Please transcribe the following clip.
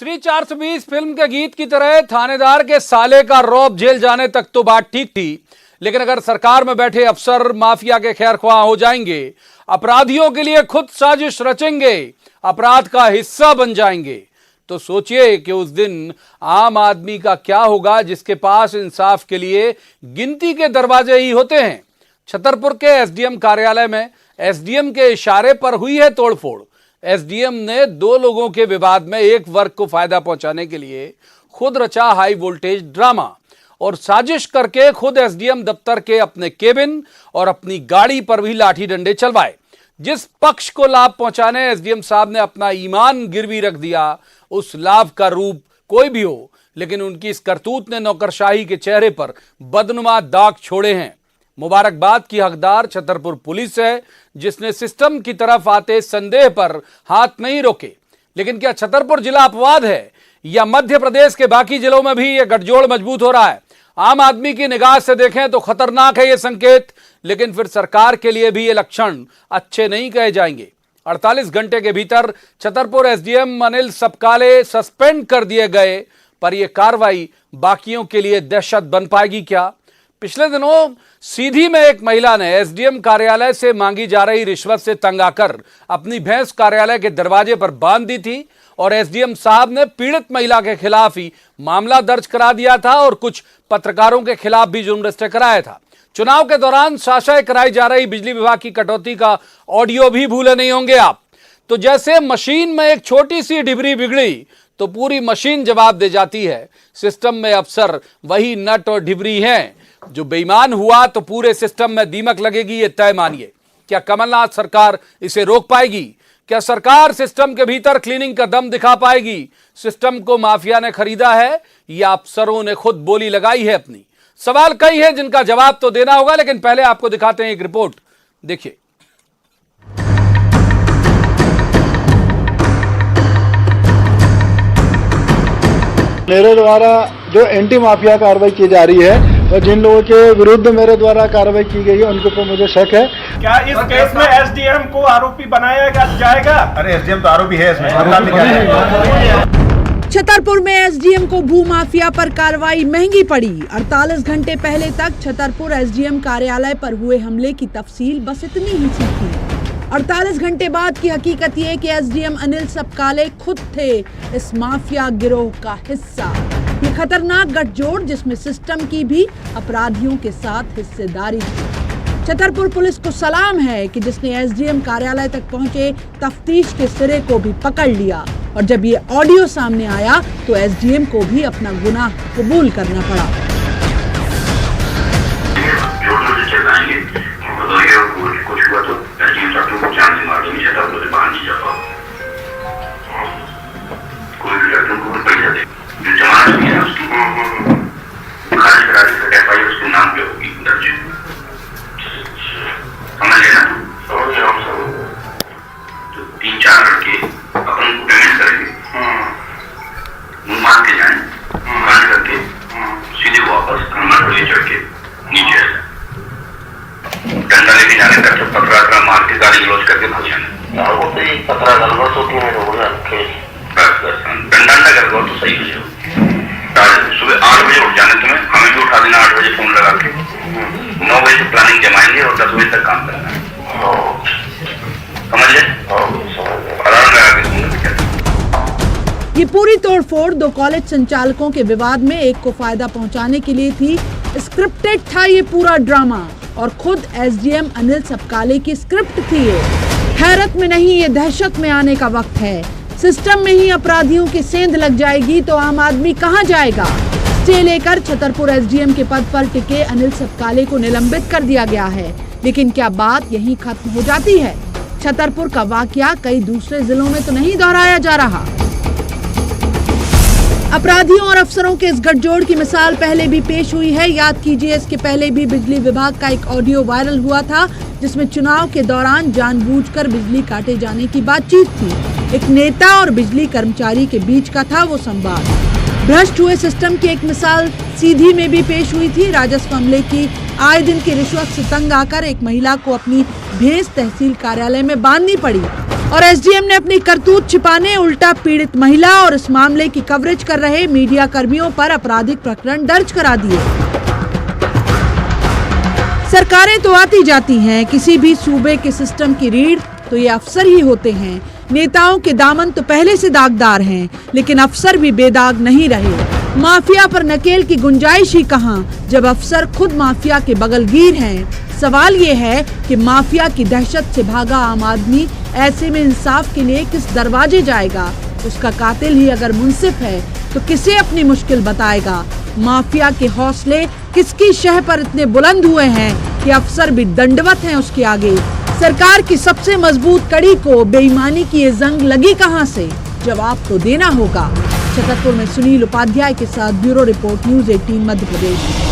Shri 420 film के गीत की तरह थानेदार के साले का रौब जेल जाने तक तो बात ठीक थी, लेकिन अगर सरकार में बैठे अफसर माफिया के खैरख्वाह हो जाएंगे, अपराधियों के लिए खुद साजिश रचेंगे, अपराध का हिस्सा बन जाएंगे, तो सोचिए कि उस दिन आम आदमी का क्या होगा जिसके पास इंसाफ के लिए गिनती के दरवाजे ही होते हैं। छतरपुर के एसडीएम कार्यालय में एसडीएम के इशारे पर हुई है तोड़फोड़। एसडीएम ने दो लोगों के विवाद में एक वर्ग को फायदा पहुंचाने के लिए खुद रचा हाई वोल्टेज ड्रामा और साजिश करके खुद एसडीएम दफ्तर के अपने केबिन और अपनी गाड़ी पर भी लाठी डंडे चलवाए। जिस पक्ष को लाभ पहुंचाने एसडीएम साहब ने अपना ईमान गिरवी रख दिया, उस लाभ का रूप कोई भी हो, लेकिन उनकी इस करतूत ने नौकरशाही के चेहरे पर बदनुमा दाग छोड़े हैं। मुबारकबाद की हकदार छतरपुर पुलिस है, जिसने सिस्टम की तरफ आते संदेह पर हाथ नहीं रोके। लेकिन क्या छतरपुर जिला अपवाद है या मध्य प्रदेश के बाकी जिलों में भी यह गठजोड़ मजबूत हो रहा है? आम आदमी की निगाह से देखें तो खतरनाक है यह संकेत, लेकिन फिर सरकार के लिए भी ये लक्षण अच्छे नहीं कहे जाएंगे। 48 घंटे के भीतर छतरपुर एसडीएम अनिल सपकाले सस्पेंड कर दिए गए, पर यह कार्रवाई बाकियों के लिए दहशत बन पाएगी क्या? पिछले दिनों सीधी में एक महिला ने एसडीएम कार्यालय से मांगी जा रही रिश्वत से तंग आकर अपनी भैंस कार्यालय के दरवाजे पर बांध दी थी और एसडीएम साहब ने पीड़ित महिला के खिलाफ ही मामला दर्ज करा दिया था और कुछ पत्रकारों के खिलाफ भी जुर्म रजिस्टर कराया था। चुनाव के दौरान शासक कराई जा रही बिजली विभाग की कटौती का ऑडियो भी भूले नहीं होंगे आप। तो जैसे मशीन में एक छोटी सी डिबरी बिगड़ी तो पूरी मशीन जवाब दे जाती है। सिस्टम में अफसर वही नट और डिबरी हैं। जो बेईमान हुआ तो पूरे सिस्टम में दीमक लगेगी, ये तय मानिए। क्या कमलनाथ सरकार इसे रोक पाएगी? क्या सरकार सिस्टम के भीतर क्लीनिंग का दम दिखा पाएगी? सिस्टम को माफिया ने खरीदा है या अफसरों ने खुद बोली लगाई है अपनी? सवाल कई हैं जिनका जवाब तो देना होगा, लेकिन पहले आपको दिखाते हैं एक रिपोर्ट, देखिए। मेरे द्वारा जो एंटी माफिया कार्रवाई की जा रही है और जिन लोगों के विरुद्ध मेरे द्वारा कार्रवाई की गई है उनके ऊपर मुझे शक है। क्या इस केस में एसडीएम को आरोपी बनाया जाएगा? अरे एसडीएम तो आरोपी है इसमें। छतरपुर में एसडीएम को भू माफिया पर कार्रवाई महंगी पड़ी। 48 घंटे पहले तक छतरपुर एसडीएम कार्यालय पर हुए हमले की तफसील बस इतनी ही सी थी। 48 घंटे बाद की हकीकत ये कि एसडीएम अनिल सपकाले खुद थे इस माफिया गिरोह का हिस्सा। ये खतरनाक गठजोड़ जिसमें सिस्टम की भी अपराधियों के साथ हिस्सेदारी थी। छतरपुर पुलिस को सलाम है कि जिसने एसडीएम कार्यालय तक पहुंचे तफ्तीश के सिरे को भी पकड़ लिया और जब ये ऑडियो सामने आया तो एसडीएम को भी अपना गुनाह कबूल करना पड़ा। सुबह 8 बजे उठ जाने तुम्हें, हमें भी उठा देना 8 बजे फोन लगा के। 9 बजे से प्लानिंग जमाएंगे और 10 बजे तक काम करना है। समझ ले? अलार्म लगा के। ये पूरी तोड़फोड़ दो कॉलेज संचालकों के विवाद में एक को फायदा पहुंचाने के लिए थी। स्क्रिप्टेड था ये पूरा ड्रामा और खुद एसडीएम अनिल सपकाले की स्क्रिप्ट थी ये। हैरत में नहीं, ये दहशत में आने का वक्त है। सिस्टम में ही अपराधियों की सेंध लग जाएगी तो आम आदमी कहां जाएगा? स्टे लेकर छतरपुर एसडीएम के पद पर टिके अनिल सपकाले को निलंबित कर दिया गया है। लेकिन क्या बात यहीं खत्म हो जाती है? छतरपुर का वाकया कई दूसरे जिलों में तो नहीं दोहराया जा रहा। अपराधियों और अफसरों के इस गठजोड़ की मिसाल पहले भी पेश हुई है। याद कीजिए, इसके पहले भी बिजली विभाग का एक ऑडियो वायरल हुआ था जिसमें चुनाव के दौरान जानबूझकर बिजली काटे जाने की बातचीत थी। एक नेता और बिजली कर्मचारी के बीच का था वो संवाद। भ्रष्ट हुए सिस्टम की एक मिसाल सीधी में भी पेश हुई थी। राजस्व अमले की आए दिन की रिश्वत से तंग आकर एक महिला को अपनी भैंस तहसील कार्यालय में बांधनी पड़ी। और एसडीएम ने अपनी करतूत छिपाने उल्टा पीड़ित महिला और इस मामले की कवरेज कर रहे मीडिया कर्मियों पर आपराधिक प्रकरण दर्ज करा दिए। सरकारें तो आती जाती हैं, किसी भी सूबे के सिस्टम की रीढ़ तो ये अफसर ही होते हैं। नेताओं के दामन तो पहले से दागदार हैं, लेकिन अफसर भी बेदाग नहीं रहे। माफिया पर नकेल की गुंजाइश ही कहां, जब अफसर खुद माफिया के बगलगीर हैं। सवाल ये है कि माफिया की दहशत से भागा आम आदमी ऐसे में इंसाफ के लिए किस दरवाजे जाएगा? उसका कातिल ही अगर मुंसिफ है तो किसे अपनी मुश्किल बताएगा? माफिया के हौसले किसकी शह पर इतने बुलंद हुए हैं कि अफसर भी दंडवत हैं उसके आगे। सरकार की सबसे मजबूत कड़ी को बेईमानी की ये जंग लगी कहां से? जवाब तो देना होगा। छतरपुर में सुनील उपाध्याय के साथ bureau report, news 18 Madhya Pradesh.